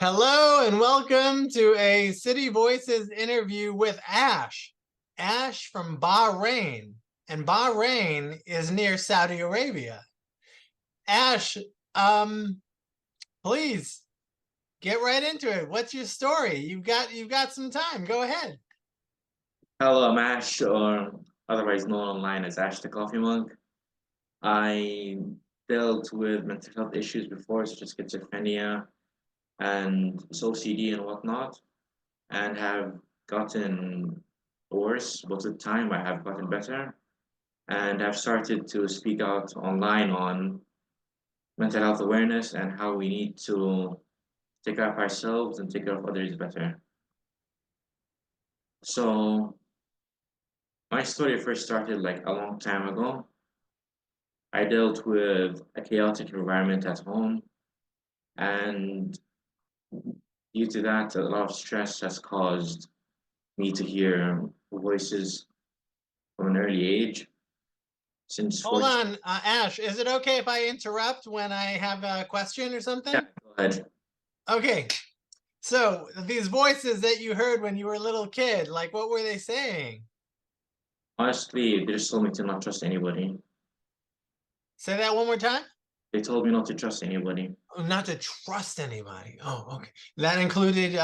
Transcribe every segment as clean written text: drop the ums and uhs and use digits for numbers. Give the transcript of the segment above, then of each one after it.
Hello and welcome to a City Voices interview with Ash. Ash from Bahrain, and Bahrain is near Saudi Arabia. Ash, um, please get right into it. What's your story? You've got some time. Go ahead. Hello, I'm Ash, or otherwise known online as Ash the Coffee Mug. I dealt with mental health issues before, such as schizophrenia and OCD and whatnot, and have gotten worse. But with time, I have gotten better and have started to speak out online on mental health awareness and how we need to take care of ourselves and take care of others better. So, my story first started like a long time ago. I dealt with a chaotic environment at home, and due to that, a lot of stress has caused me to hear voices from an early age. Since Hold 14, on, Ash. Is it okay if I interrupt when I have a question or yeah, something? go ahead. Okay. So these voices that you heard when you were a little kid, like what were they saying? Honestly, they just told me to not trust anybody. Say that one more time. They told me not to trust anybody. Oh, not to trust anybody. Oh, okay. That included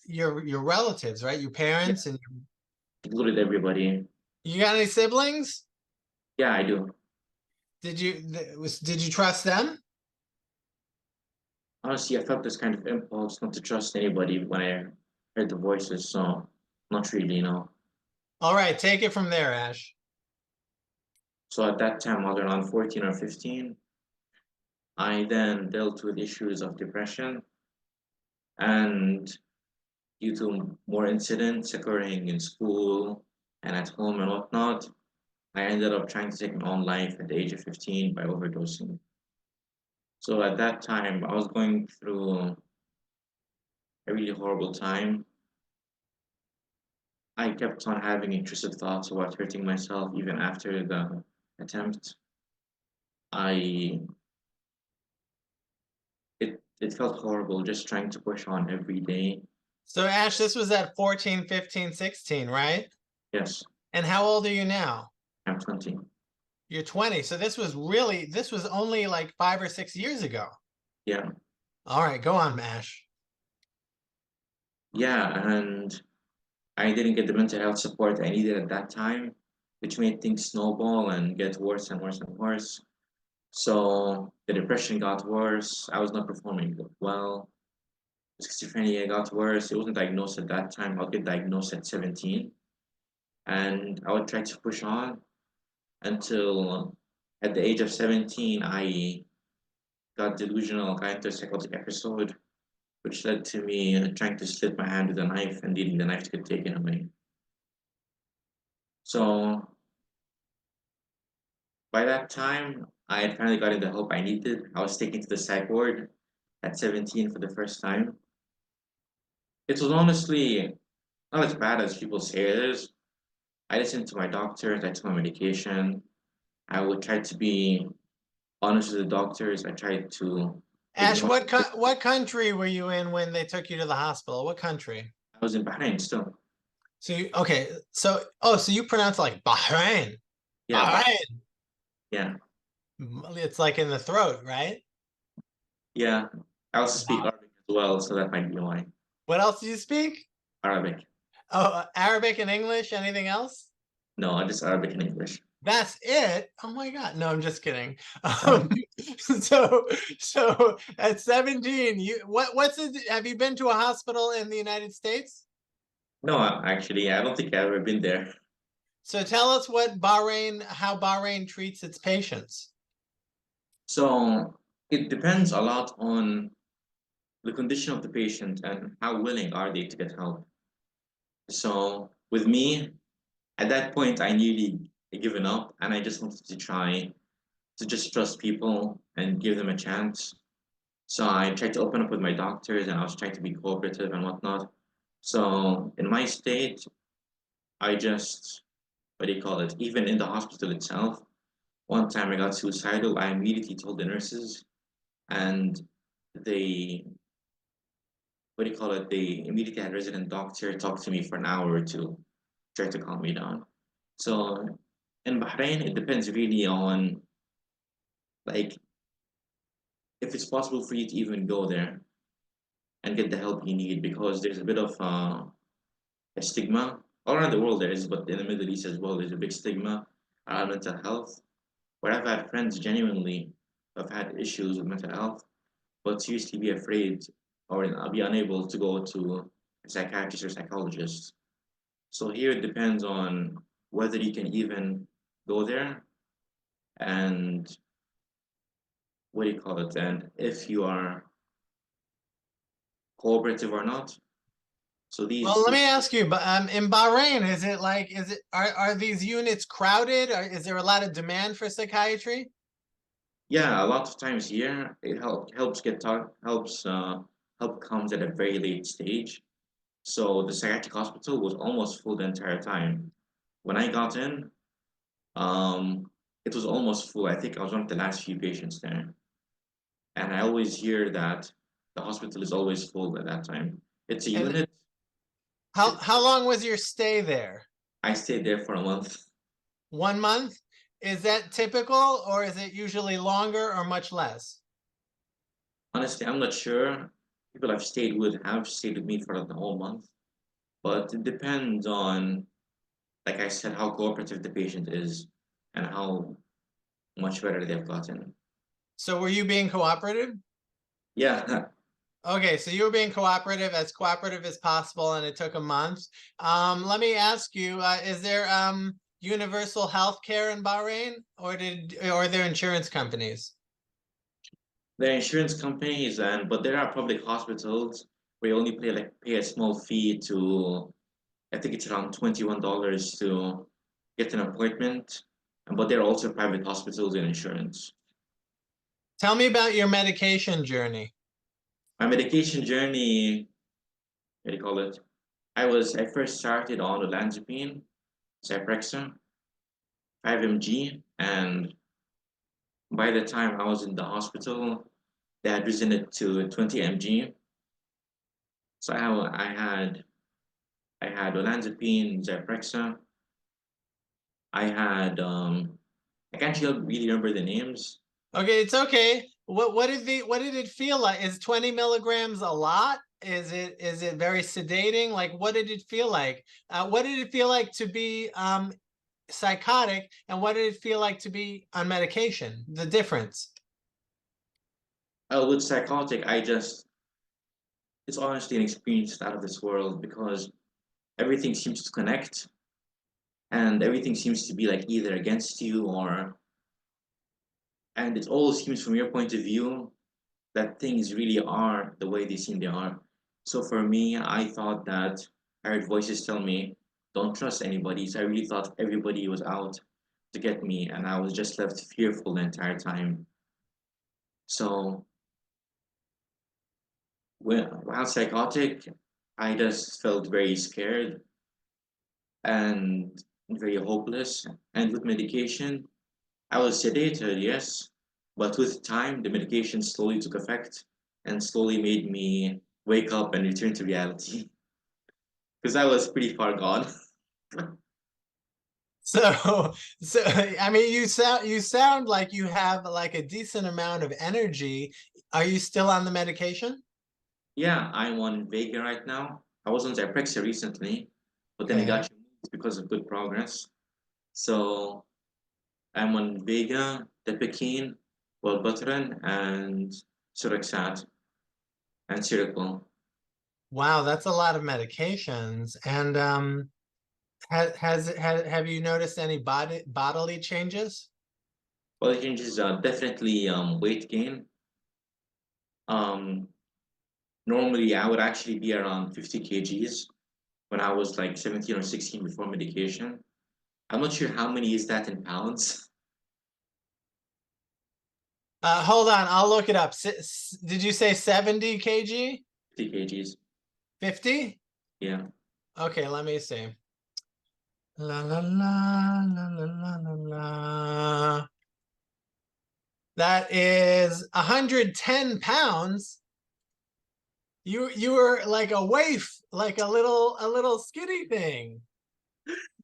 your relatives, right? Your Yeah, parents and included everybody. you got any siblings? Yeah, I do. Did you trust them? Honestly, I felt this kind of impulse not to trust anybody when I heard the voices, so not really, no. All right, take it from there, Ash. So at that time, I was around 14 or 15. I then dealt with issues of depression, and due to more incidents occurring in school and at home and whatnot, I ended up trying to take my own life at the age of 15 by overdosing. So at that time, I was going through a really horrible time. I kept on having intrusive thoughts about hurting myself even after the attempt. I it felt horrible just trying to push on every day. So Ash, this was at 14, 15, 16, right? Yes, And how old are you now? I'm 20. You're 20. So this was only like 5 or 6 years ago. Yeah. All right, go on, Ash. Yeah, and I didn't get the mental health support I needed at that time, which made things snowball and get worse and worse and worse. So the depression got worse. I was not performing well. Schizophrenia got worse. It wasn't diagnosed at that time. I'll get diagnosed at 17. And I would try to push on until at the age of 17, I got delusional, got into a psychotic episode, which led to me trying to slit my hand with a knife and needing the knife to get taken away. So by that time, I had finally gotten the help I needed. I was taken to the psych ward at 17 for the first time. It was honestly not as bad as people say it is. I listened to my doctors, I took my medication. I would try to be honest with the doctors. I tried to Ash, ignore. what country were you in when they took you to the hospital? What country? I was in Bahrain still. Okay, so you pronounce it like Bahrain. Yeah, Bahrain. yeah, It's like in the throat, right? yeah. I also speak Arabic as well, so that might be why. What else do you speak? Arabic. Oh, Arabic and English. Anything else? No, just Arabic and English. That's it. Oh my God. No, I'm just kidding. Um, so, so at 17, what's it? Have you been to a hospital in the United States? No, actually, I don't think I've ever been there. So tell us how Bahrain treats its patients. So it depends a lot on the condition of the patient and how willing are they to get help. So with me, at that point, I nearly given up and I just wanted to try to just trust people and give them a chance. So I tried to open up with my doctors and I was trying to be cooperative and whatnot. So in my state, I just, what do you call it? Even in the hospital itself, one time I got suicidal, I immediately told the nurses and they what do you call it? They immediately had a resident doctor talk to me for an hour or two, try to calm me down. So in Bahrain, it depends really on like if it's possible for you to even go there and get the help you need because there's a bit of a stigma all around the world there is, but in the Middle East as well, there's a big stigma around mental health. Where I've had friends genuinely have had issues with mental health, but seriously be afraid or be unable to go to a psychiatrist or psychologist. So here it depends on whether you can even go there and what do you call it, and if you are cooperative or not. So Well, these, let me ask you, but in Bahrain, is it like, are these units crowded? Or is there a lot of demand for psychiatry? yeah, a lot of times here it helps get talk helps help comes at a very late stage. So the psychiatric hospital was almost full the entire time. When I got in, it was almost full. I think I was one of the last few patients there, and I always hear that the hospital is always full at that time. It's a And unit. It, how long was your stay there? I stayed there for a month. 1 month? Is that typical, or is it usually longer or much less? Honestly, I'm not sure. People I've stayed with have stayed with me for the whole month, but it depends on, like I said, how cooperative the patient is and how much better they've gotten. So were you being cooperative? Yeah, Okay, so you were being cooperative as possible, and it took a month. Let me ask you, is there universal health care in Bahrain, or are there insurance companies? there are insurance companies but there are public hospitals where you only pay a small fee to, I think it's around $21 to get an appointment. But there are also private hospitals and insurance. Tell me about your medication journey. My medication journey, what do you call it? I first started on olanzapine, Zyprexa, 5 mg, and by the time I was in the hospital, they had risen it to 20 mg. So I had olanzapine, Zyprexa. I had I can't really remember the names. Okay, it's okay. What did it feel like? Is 20 milligrams a lot? Is it very sedating? Like, what did it feel like? What did it feel like to be psychotic, and what did it feel like to be on medication? The difference. With psychotic, it's honestly an experience out of this world because everything seems to connect and everything seems to be like either against you or, and it all seems from your point of view that things really are the way they seem they are. So for me, I thought that I heard voices tell me, don't trust anybody. So I really thought everybody was out to get me and I was just left fearful the entire time. So while psychotic, I just felt very scared and very hopeless. And with medication, I was sedated, yes, but with time, the medication slowly took effect and slowly made me wake up and return to reality because I was pretty far gone. So, so I mean, you sound like you have like a decent amount of energy. Are you still on the medication? Yeah, I'm on Vega right now. I was on Zyprexa recently, but then it Okay. got removed because of good progress. So I'm on Vega, Depakine, Wellbutrin, and Suraxat and Seroquel. Wow, that's a lot of medications. And have you noticed any bodily changes? Well, the changes are definitely weight gain. Um, Normally, I would actually be around 50 kgs when I was like 17 or 16 before medication. I'm not sure how many is that in pounds. Hold on, I'll look it up. Did you say 70 kg? 50 kgs. 50? Yeah. Okay, let me see. La la la la la la la la. That is 110 pounds. You were like a waif, like a little skinny thing.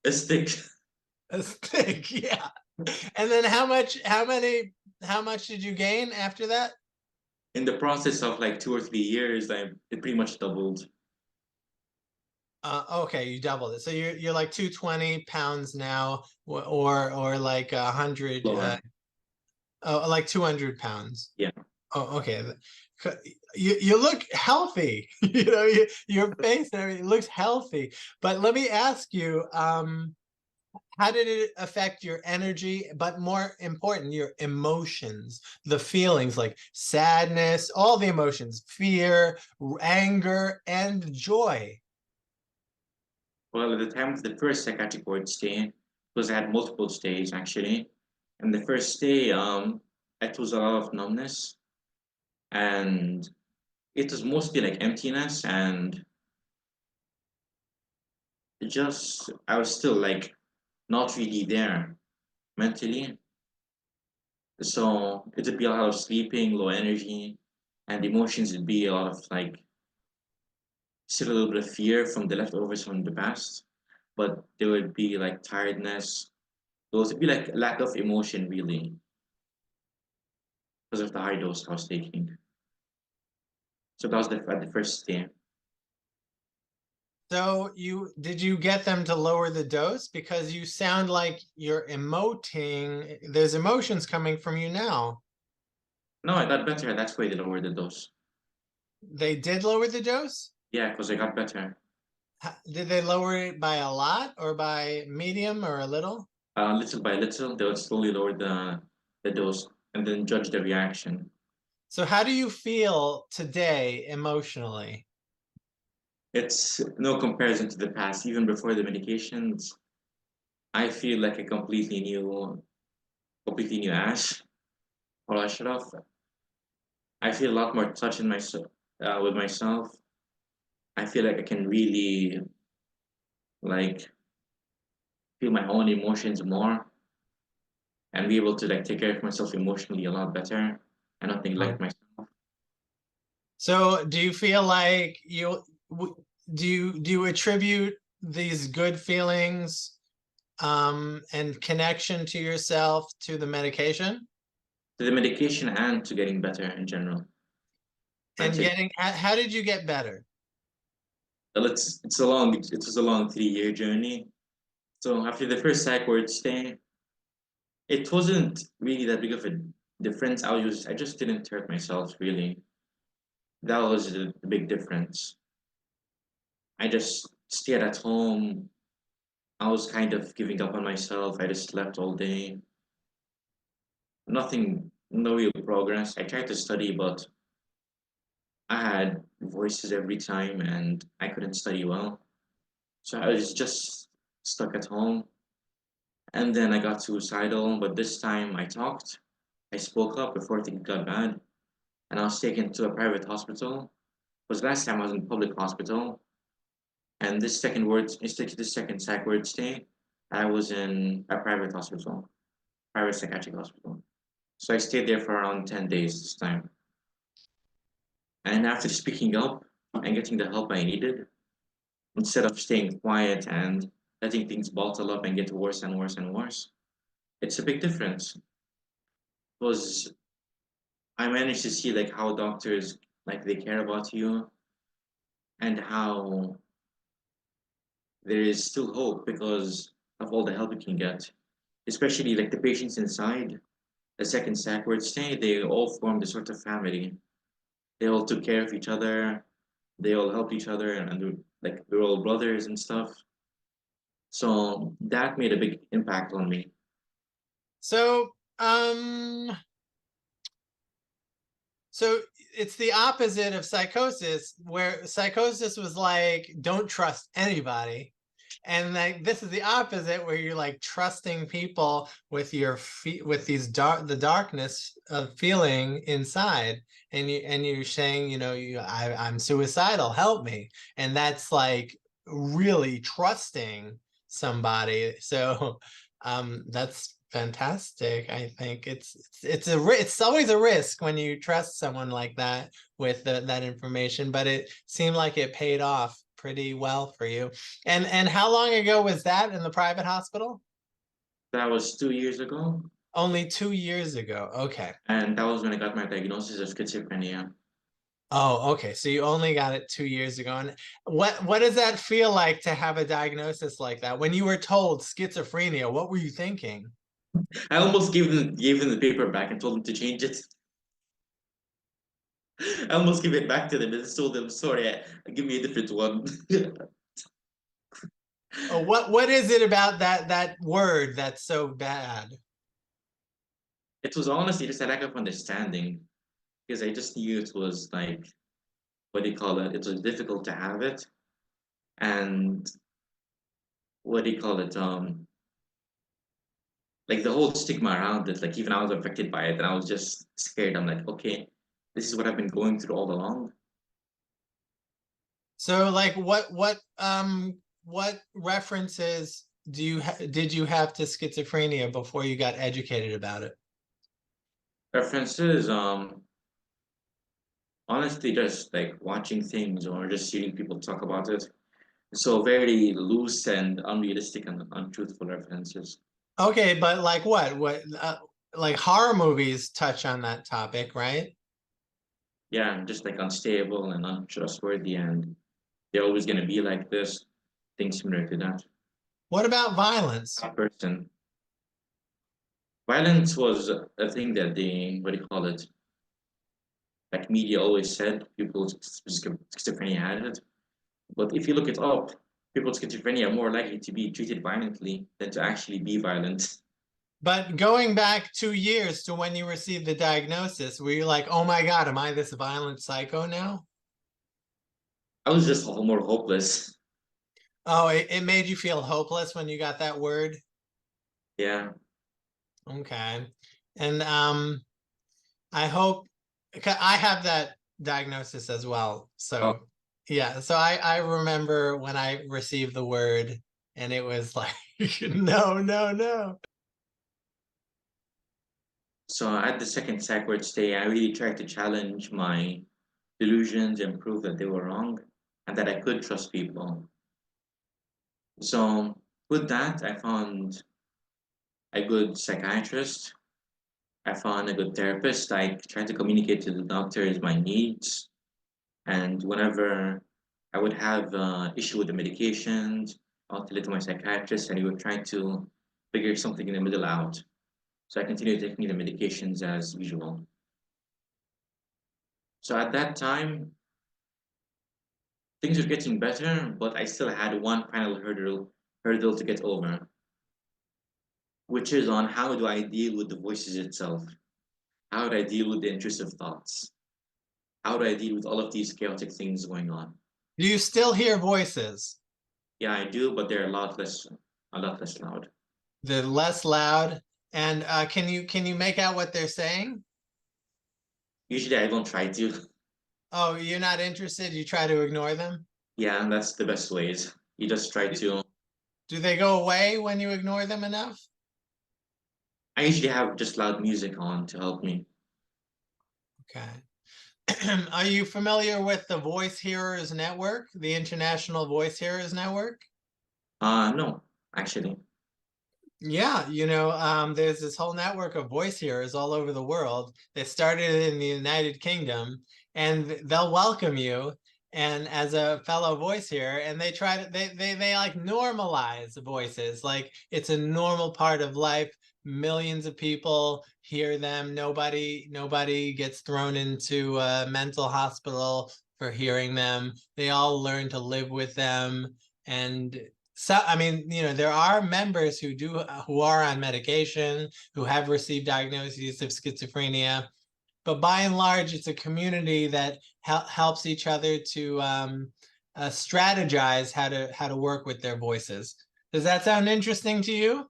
A stick. A stick, yeah. And then how much did you gain after that? In the process of like 2 or 3 years, it pretty much doubled. Okay, you doubled it. So you're like 220 pounds now, or like 100, Lower. oh, like 200 pounds. Yeah. Oh, okay. You look healthy. Your face and everything looks healthy. But let me ask you, how did it affect your energy, but more important, your emotions, the feelings like sadness, all the emotions, fear, anger, and joy? Well, at the time of the first psychiatric ward stay, because I had multiple stays actually, and the first stay, it was a lot of numbness, and it was mostly like emptiness, and just I was still like not really there mentally. So it would be a lot of sleeping, low energy, and emotions would be a lot of like still a little bit of fear from the leftovers from the past, but there would be like tiredness. Those would be like lack of emotion really because of the high dose I was taking. So that was at the first day. So did you get them to lower the dose? Because you sound like you're emoting. There's emotions coming from you now. No, I got better. That's why they lowered the dose. They did lower the dose? Yeah, because I got better. Did they lower it by a lot or by medium or a little? Little by little, they would slowly lower the dose and then judge the reaction. So how do you feel today emotionally? It's no comparison to the past. Even before the medications, I feel like a completely new Ash or Ashraf. I feel a lot more touch in myself with myself. I feel like I can really like feel my own emotions more and be able to like take care of myself emotionally a lot better and not neglect myself. So do you feel like do you attribute these good feelings and connection to yourself to the medication? To the medication and to getting better in general. And Mentally. how did you get better? Well, it was a long 3 year journey. So after the first psych ward stay, it wasn't really that big of a difference. I just didn't hurt myself really. That was the big difference. I just stayed at home. I was kind of giving up on myself. I just slept all day. Nothing, no real progress. I tried to study, but I had voices every time and I couldn't study well. So I was just stuck at home. And then I got suicidal, but this time I talked. I spoke up before things got bad, and I was taken to a private hospital. Because last time I was in a public hospital, and this second psych ward stay, I was in a private hospital, private psychiatric hospital. So I stayed there for around 10 days this time. And after speaking up and getting the help I needed, instead of staying quiet and letting things bottle up and get worse and worse and worse, it's a big difference. Because I managed to see like how doctors like they care about you and how there is still hope because of all the help you can get. Especially like the patients inside the second Sackward stay, they all formed a sort of family. They all took care of each other. They all helped each other, and we're all brothers and stuff. So that made a big impact on me. So so it's the opposite of psychosis, where psychosis was like, don't trust anybody. And like this is the opposite, where you're like trusting people with your feet, with the darkness of feeling inside, and you're saying, I'm suicidal, help me. And that's like really trusting somebody. So that's fantastic. I think it's always a risk when you trust someone like that with that information, but it seemed like it paid off pretty well for you. And how long ago was that in the private hospital? That was 2 years ago, Only 2 years ago. Okay. and that was when I got my diagnosis of schizophrenia. Oh, okay. So you only got it 2 years ago. And what does that feel like to have a diagnosis like that? When you were told schizophrenia, what were you thinking? I almost gave them the paper back and told them to change it. I almost gave it back to them and told them, sorry, give me a different one. Oh, what is it about that word that's so bad? It was honestly just a lack of understanding because I just knew it was like, what do you call it? It was difficult to have it. And what do you call it? Like the whole stigma around it, like even I was affected by it and I was just scared. I'm like, okay, this is what I've been going through all along. So like what references did you have to schizophrenia before you got educated about it? References, honestly, just like watching things or just hearing people talk about it. So very loose and unrealistic and untruthful references. Okay, but like what? Like horror movies touch on that topic, right? Yeah, just like unstable and untrustworthy, and they're always going to be like this. Things similar to that. What about violence? That person. Violence was a thing that they, what do you call it? Like media always said, people with schizophrenia had it. But if you look it up, people with schizophrenia are more likely to be treated violently than to actually be violent. But going back 2 years to when you received the diagnosis, were you like, oh my God, am I this violent psycho now? I was just more hopeless. Oh, it made you feel hopeless when you got that word? Yeah. Okay. And I hope I have that diagnosis as well. Oh, So yeah, so I remember when I received the word and it was like, no, no, no. so at the second psych ward stay, I really tried to challenge my delusions and prove that they were wrong and that I could trust people. So with that, I found a good psychiatrist. I found a good therapist. I tried to communicate to the doctors my needs, and whenever I would have issue with the medications, I'll tell it to my psychiatrist, and he would try to figure something in the middle out. So I continued taking the medications as usual. So at that time, things were getting better, but I still had one final hurdle to get over, which is on how do I deal with the voices itself? How do I deal with the intrusive thoughts? How do I deal with all of these chaotic things going on? Do you still hear voices? Yeah, I do, but they're a lot less loud. They're less loud. And can you make out what they're saying? Usually, I don't try to. Oh, you're not interested? You try to ignore them? Yeah, that's the best ways. You just try to. Do they go away when you ignore them enough? I usually have just loud music on to help me. Okay. Are you familiar with the Voice Hearers Network, the International Voice Hearers Network? No, actually. Yeah, there's this whole network of voice hearers all over the world. They started in the United Kingdom, and they'll welcome you and as a fellow voice hearer, and they try to they like normalize voices, like it's a normal part of life. Millions of people hear them. Nobody gets thrown into a mental hospital for hearing them. They all learn to live with them. And so I mean, there are members who are on medication, who have received diagnoses of schizophrenia, but by and large, it's a community that helps each other to strategize how to work with their voices. Does that sound interesting to you?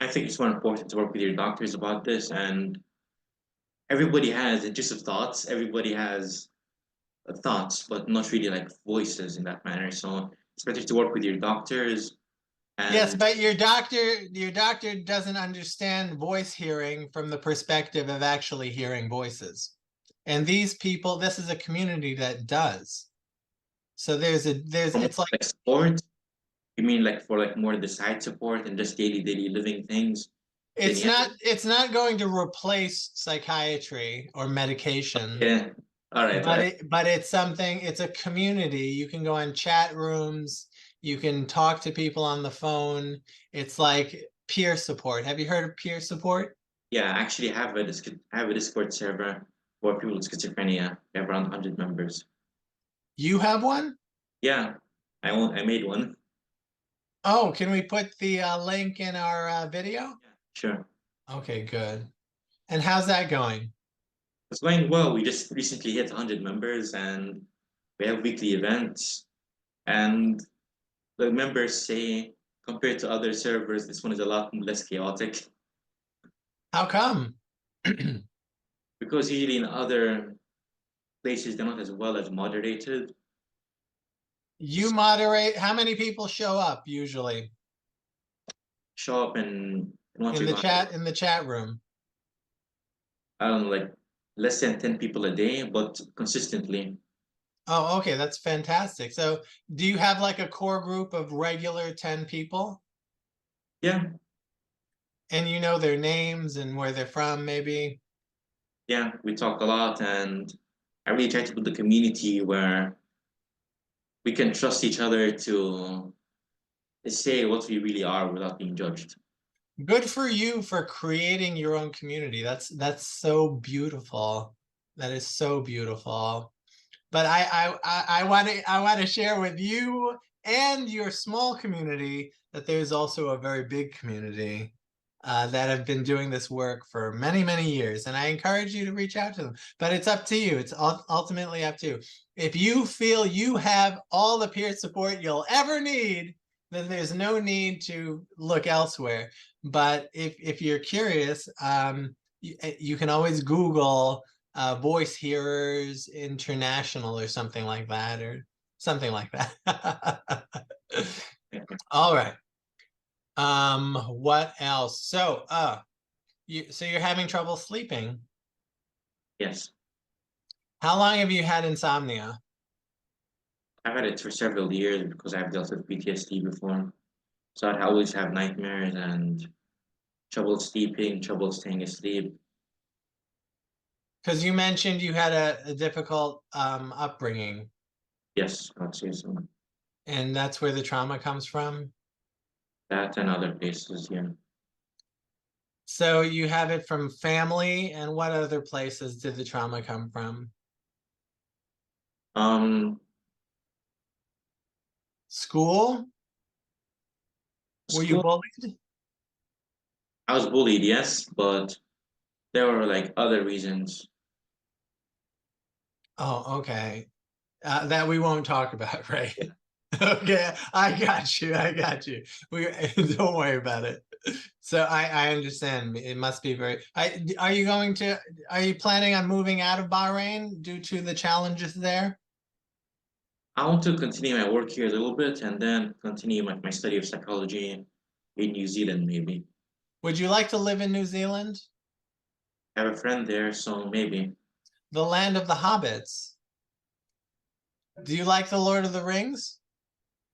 I think it's more important to work with your doctors about this, and everybody has intrusive thoughts. Everybody has thoughts, but not really like voices in that manner. So it's better to work with your doctors Yes, And but your doctor doesn't understand voice hearing from the perspective of actually hearing voices. And these people, this is a community that does. So from it's like like support, you mean like for like more the side support and just daily living things? Then yeah, it's not going to replace psychiatry or medication, yeah. All right, all but right. it's something, it's a community. You can go on chat rooms, you can talk to people on the phone. It's like peer support. Have you heard of peer support? Yeah, I actually have a Discord server for people with schizophrenia. We have around 100 members. You have one? Yeah, I made one. Oh, can we put the link in our video? Yeah, sure. Okay, good. And how's that going? It's going well. We just recently hit 100 members and we have weekly events. And the members say, compared to other servers, this one is a lot less chaotic How come? because usually in other places they're not as well as moderated. You moderate, how many people show up usually Show up and want you to, in the chat room? I don't know, like less than 10 people a day, but consistently. Oh, okay, that's fantastic. So, do you have like a core group of regular 10 people Yeah, and you know their names and where they're from maybe? yeah, we talk a lot and I really try to build a community where we can trust each other to say what we really are without being judged. Good for you for creating your own community. That's so beautiful. That is so beautiful. But I want to share with you and your small community that there's also a very big community that have been doing this work for many years, and I encourage you to reach out to them. But it's up to you. It's ultimately up to you. If you feel you have all the peer support you'll ever need, then there's no need to look elsewhere. But if you're curious, you can always Google Voice Hearers International or something like that, or something like that. All right. What else? So, so you're having trouble sleeping. Yes, How long have you had insomnia? I've had it for several years because I've dealt with PTSD before. So I'd always have nightmares and trouble sleeping, trouble staying asleep. Because you mentioned you had a difficult upbringing, Yes, I'd say so. and that's where the trauma comes from. That and other places, yeah. So you have it from family, and what other places did the trauma come from? Um, School? Were you School, bullied? I was bullied, yes, but there were like other reasons. Oh, okay. That we won't talk about, right? Yeah. Okay, I got you. I got you. We don't worry about it. So I understand. It must be very. Are you going to? Are you planning on moving out of Bahrain due to the challenges there? I want to continue my work here a little bit and then continue my study of psychology in New Zealand, maybe. Would you like to live in New Zealand, I have a friend there, so maybe. the land of the hobbits? Do you like the Lord of the Rings?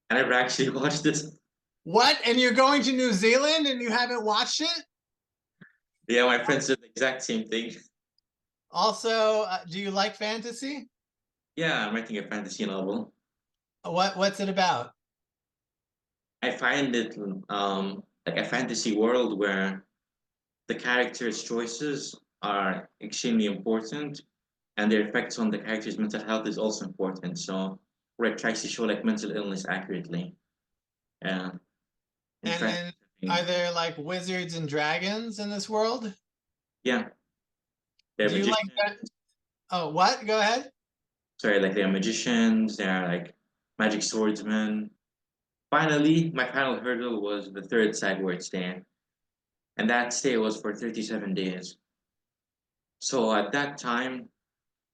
I never actually watched this. What? And you're going to New Zealand and you haven't watched it? Yeah, my friend said the exact same thing. Also, do you like fantasy? Yeah, I'm writing a fantasy novel. What's it about? I find it like a fantasy world where the characters' choices are extremely important and their effects on the character's mental health is also important. So where it tries to show like mental illness accurately. Yeah. In fact, And are there like wizards and dragons in this world? yeah, they're Do you like magicians. that? Oh, what? Go ahead. Sorry, like they're magicians, they're like magic swordsmen. Finally, my final hurdle was the third sideward stay, and that stay was for 37 days. So at that time,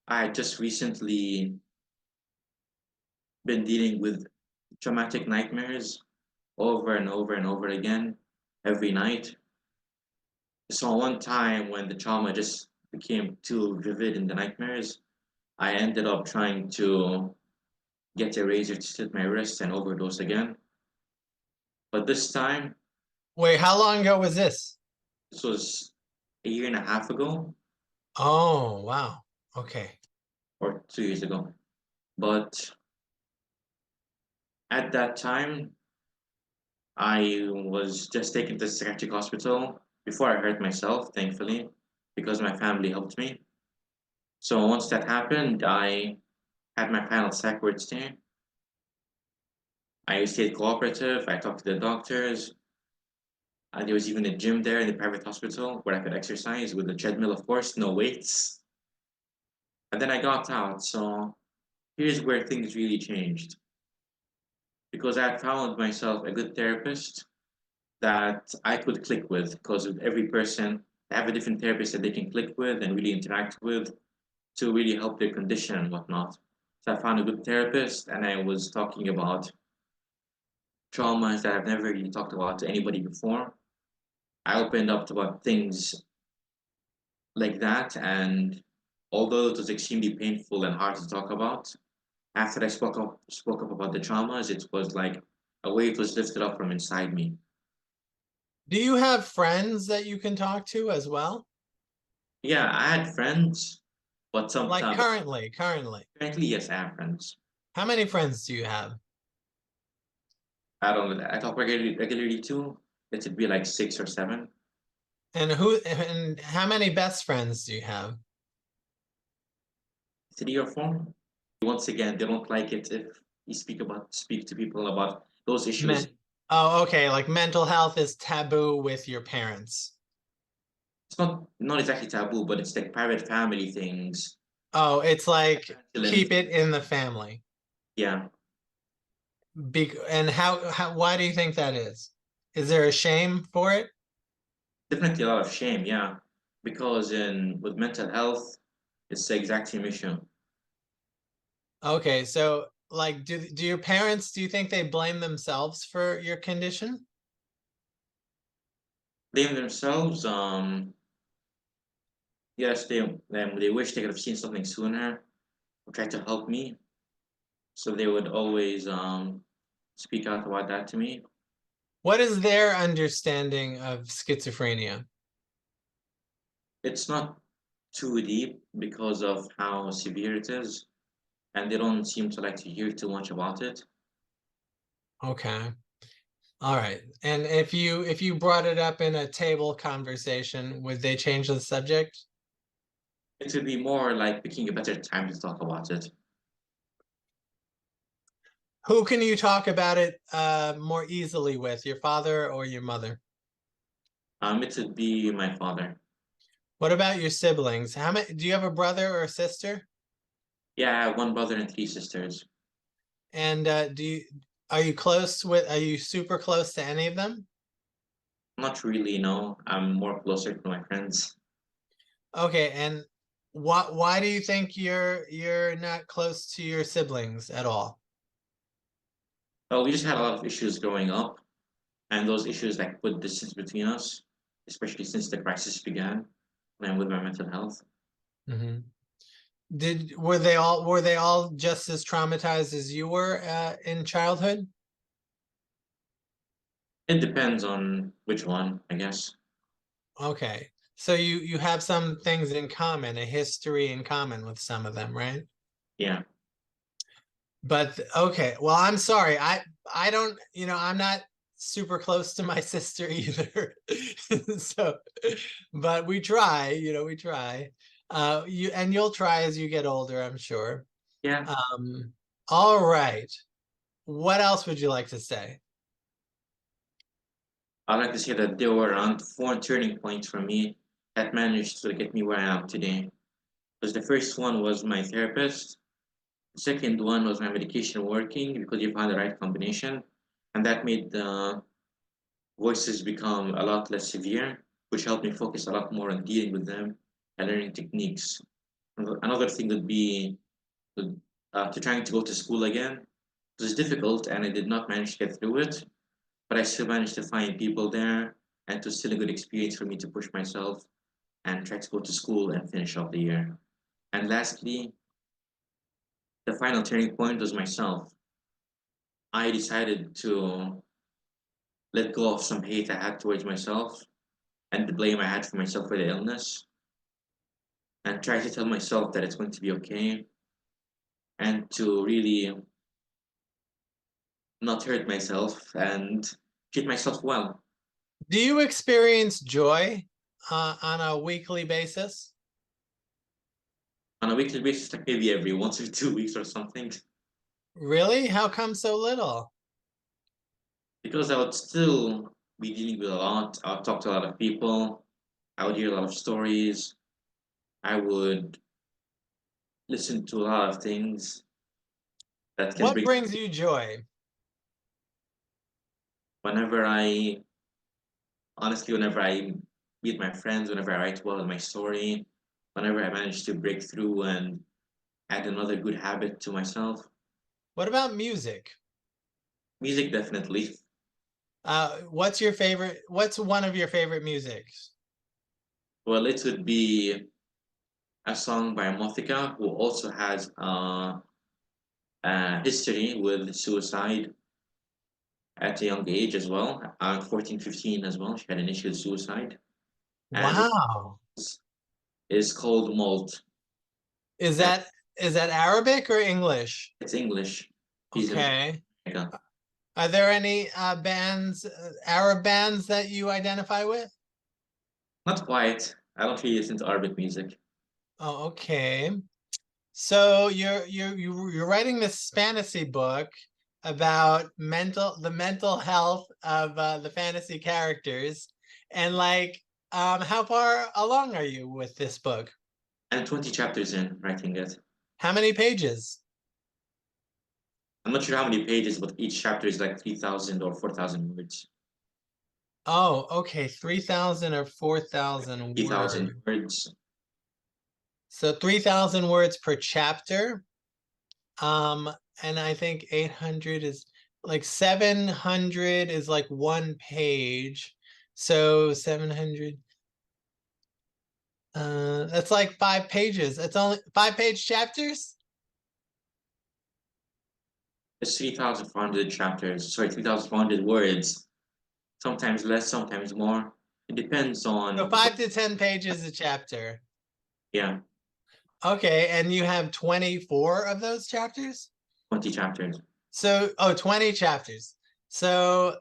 I had just recently been dealing with traumatic nightmares, over and over and over again every night. So one time when the trauma just became too vivid in the nightmares, I ended up trying to get a razor to slit my wrist and overdose again. But this time, Wait, how long ago was this? this was a year and a half ago Oh, wow. Okay. or 2 years ago. But at that time, I was just taken to the psychiatric hospital before I hurt myself, thankfully, because my family helped me. So once that happened, I had my final psych ward stay. I stayed cooperative. I talked to the doctors. There was even a gym there in the private hospital where I could exercise with a treadmill, of course, no weights. And then I got out. So here's where things really changed because I had found myself a good therapist that I could click with because with every person, they have a different therapist that they can click with and really interact with to really help their condition and whatnot. So I found a good therapist and I was talking about traumas that I've never really talked about to anybody before. I opened up about things like that, and although it was extremely painful and hard to talk about, after I spoke up about the traumas, it was like a weight was lifted up from inside me. Do you have friends that you can talk to as well? Yeah, I had friends, but Like sometimes currently. currently, yes, I have friends. How many friends do you have? I don't I talk regularly too. It would be like 6 or 7. And how many best friends do you have? 3 or 4. Once again, they don't like it if you speak to people about those issues. Men. Oh, okay. Like mental health is taboo with your parents. It's not exactly taboo, but it's like private family things. Oh, it's like Children, keep it in the family. yeah, And why do you think that is? Is there a shame for it? definitely a lot of shame. Yeah, because in with mental health, it's the exact same issue. Okay, so like do your parents, do you think they blame themselves for your condition? Blame themselves. Yes, they wish they could have seen something sooner or tried to help me. So they would always speak out about that to me. What is their understanding of schizophrenia? It's not too deep because of how severe it is, and they don't seem to like to hear too much about it. Okay. All right. And if you brought it up in a table conversation, would they change the subject? It would be more like picking a better time to talk about it. Who can you talk about it more easily with, your father or your mother? It would be my father. What about your siblings? How many do you have a brother or a sister? Yeah, I have one brother and 3 sisters. And are you super close to any of them? Not really, no. I'm more closer to my friends. Okay, and why do you think you're not close to your siblings at all? Well, we just had a lot of issues growing up, and those issues like put distance between us, especially since the crisis began when I'm with my mental health. Hmm. Were they all just as traumatized as you were in childhood? It depends on which one, I guess. Okay. So you have some things in common, a history in common with some of them, right? Yeah. But okay, well, I'm sorry. I don't, I'm not super close to my sister either. So, but we try. You'll try as you get older, I'm sure. Yeah. Um, all right. What else would you like to say? I'd like to say that there were around 4 turning points for me that managed to get me where I am today. Because the first one was my therapist. The second one was my medication working because you found the right combination. And that made the voices become a lot less severe, which helped me focus a lot more on dealing with them and learning techniques. Another thing would be to trying to go to school again. It was difficult and I did not manage to get through it. but I still managed to find people there, and it was still a good experience for me to push myself and try to go to school and finish off the year. And lastly, the final turning point was myself. I decided to let go of some hate I had towards myself and the blame I had for myself for the illness, and try to tell myself that it's going to be okay and to really not hurt myself and treat myself well. Do you experience joy on a weekly basis? On a weekly basis, like maybe every 1 or 2 weeks or something, Really? How come so little? because I would still be dealing with a lot. I would talk to a lot of people. I would hear a lot of stories. I would listen to a lot of things that can What bring brings you joy? whenever I honestly, whenever I meet my friends, whenever I write well in my story, whenever I manage to break through and add another good habit to myself. What about music? Music, definitely. What's your favorite? What's one of your favorite musics? Well, it would be a song by Mothika, who also has a history with suicide at a young age as well, 14, 15 as well. She had initial suicide. And it Wow. is called Malt. Is And that is that Arabic or English? it's English. She's in Okay. America. Are there any bands, Arab bands that you identify with? Not quite. I don't really listen to Arabic music. Oh, okay. So you're writing this fantasy book about the mental health of the fantasy characters, and like, how far along are you with this book? I'm 20 chapters in writing it. How many pages? I'm not sure how many pages, but each chapter is like 3,000 or 4,000 words. Oh, okay, 3,000 or 4,000 3,000 words. words. So 3,000 words per chapter. Um, and I think 800 is like 700 is like one page. So 700, that's like 5 pages. It's only 5 page chapters. It's 3,400 chapters. Sorry, 3,400 words. Sometimes less, sometimes more. It depends So on, 5 to 10 pages a chapter. yeah, Okay, and you have 24 of those chapters? 20 chapters. So, oh, 20 chapters. So,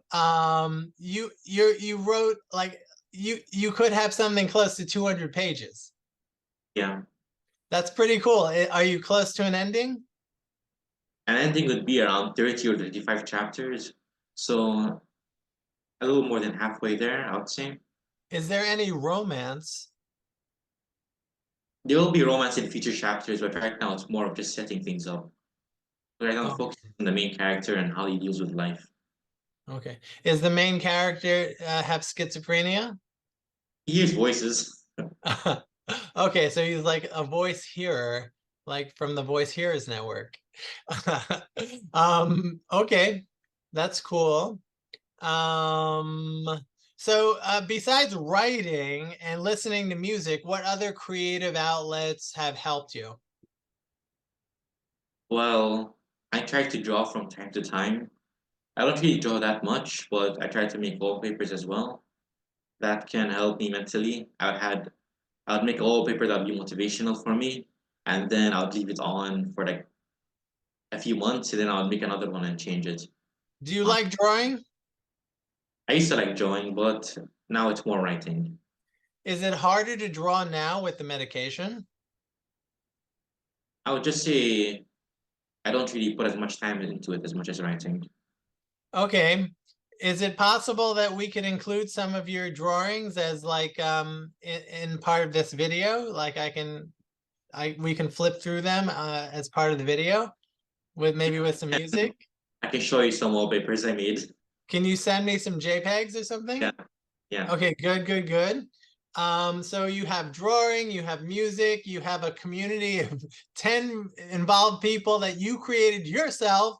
you wrote like you could have something close to 200 pages. Yeah. That's pretty cool. Are you close to an ending? An ending would be around 30 or 35 chapters. So a little more than halfway there, I would say. Is there any romance? There will be romance in future chapters, but right now it's more of just setting things up. Right now, the Oh, focus is on the main character and how he deals with life. okay. Is the main character have schizophrenia? He hears voices. Okay, so he's like a voice hearer, like from the Voice Hearers Network. Okay, that's cool. Um, so besides writing and listening to music, what other creative outlets have helped you? Well, I try to draw from time to time. I don't really draw that much, but I try to make wallpapers as well. That can help me mentally. I would make a wallpaper that would be motivational for me, and then I would leave it on for like a few months, and then I would make another one and change it. Do you Um, like drawing? I used to like drawing, but now it's more writing. Is it harder to draw now with the medication? I would just say I don't really put as much time into it as much as writing. Okay. Is it possible that we could include some of your drawings as like in part of this video? Like we can flip through them as part of the video with maybe with some music. I can show you some wallpapers I made. Can you send me some JPEGs or Yeah, something? yeah. Okay, good, good, good. So you have drawing, you have music, you have a community of 10 involved people that you created yourself.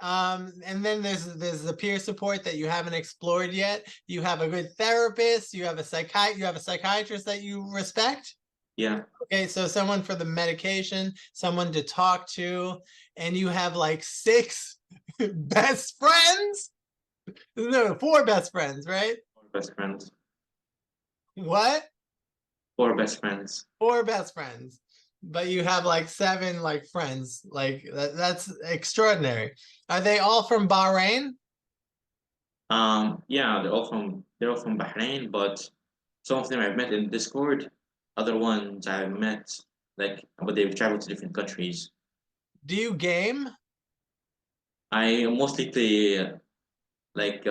And then there's the peer support that you haven't explored yet. You have a good therapist, you have a psychiatrist that you respect. Yeah. Okay, so someone for the medication, someone to talk to, and you have like 6 best friends. No, 4 best friends, right? 4 best friends. What? 4 best friends. 4 best friends. But you have like 7 like friends. Like that's extraordinary. Are they all from Bahrain? Yeah, they're all from Bahrain, but some of them I've met in Discord. Other ones I've met but they've traveled to different countries. Do you game? I mostly play like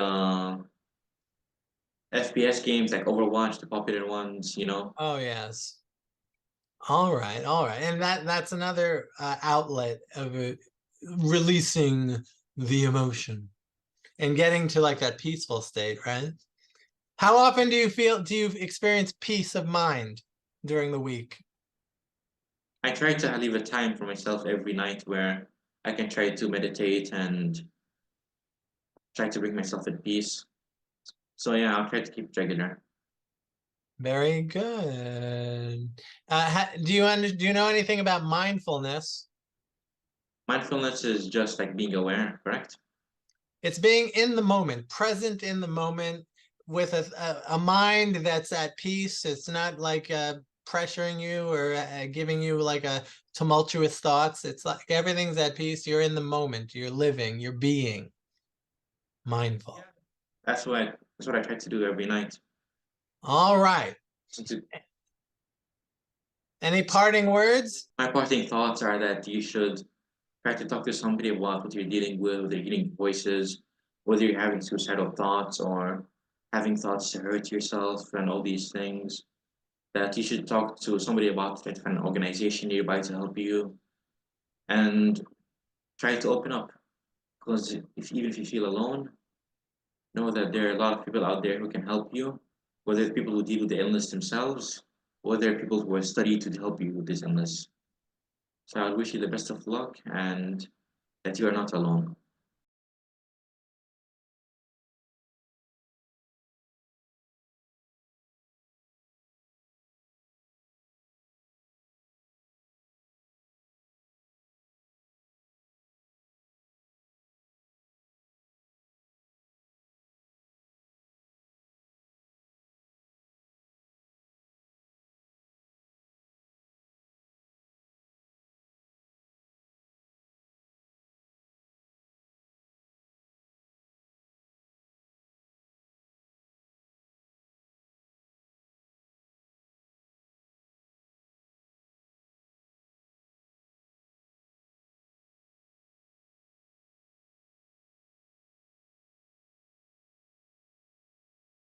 FPS games like Overwatch, the popular ones. Oh yes. All right, all right. And that's another outlet of releasing the emotion and getting to like that peaceful state, right? How often do you experience peace of mind during the week? I try to leave a time for myself every night where I can try to meditate and try to bring myself at peace. So yeah, I'll try to keep it regular. Very good. Do you know anything about mindfulness? Mindfulness is just like being aware, correct? It's being in the moment, present in the moment with a mind that's at peace. It's not like pressuring you or giving you like a tumultuous thoughts. It's like everything's at peace. You're in the moment. You're living. You're being mindful. Yeah. That's what I try to do every night. All right. So Any parting words? my parting thoughts are that you should try to talk to somebody about what you're dealing with, whether you're getting voices, whether you're having suicidal thoughts or having thoughts to hurt yourself and all these things. That you should talk to somebody about it, an organization nearby to help you, and try to open up. Because even if you feel alone, know that there are a lot of people out there who can help you, whether it's people who deal with the illness themselves, or there are people who have studied to help you with this illness. So I wish you the best of luck and that you are not alone.